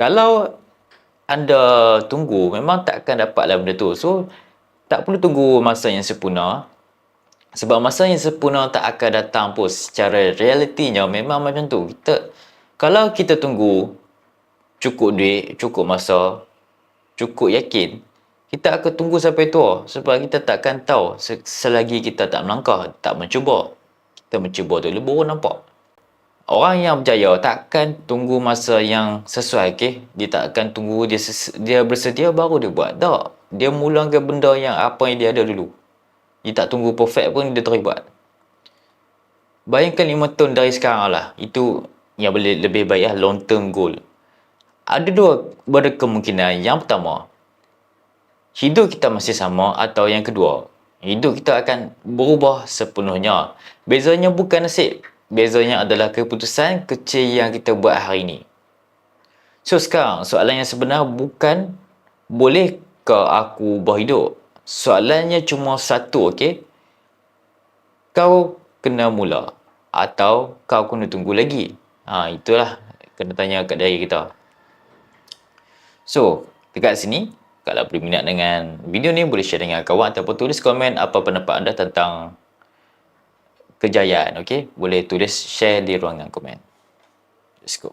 Kalau anda tunggu, memang takkan dapatlah benda tu. So, tak perlu tunggu masa yang sempurna. Sebab masa yang sempurna tak akan datang pun. Secara realitinya memang macam tu. Kalau kita tunggu cukup duit, cukup masa, cukup yakin, kita akan tunggu sampai tua. Sebab kita takkan tahu selagi kita tak melangkah, tak mencuba. Kita mencuba dulu baru nampak. Orang yang berjaya takkan tunggu masa yang sesuai, okay? Dia takkan tunggu dia bersedia baru dia buat. Tak. Dia mulakan benda yang apa yang dia ada dulu. Dia tak tunggu perfect pun dia terus buat. Bayangkan 5 tahun dari sekarang lah. Itu yang boleh lebih baik lah, long term goal. Ada dua berkemungkinan. Yang pertama, hidup kita masih sama, atau yang kedua, hidup kita akan berubah sepenuhnya. Bezanya bukan nasib. Bezanya adalah keputusan kecil yang kita buat hari ini. So sekarang, soalan yang sebenar bukan bolehkah aku ubah hidup? Soalannya cuma satu, okey? Kau kena mula atau kau kena tunggu lagi? Itulah kena tanya kat diri kita. So, dekat sini, kalau berminat dengan video ni, boleh share dengan kawan ataupun tulis komen apa pendapat anda tentang kejayaan, okey? Boleh tulis share di ruangan komen. Let's go.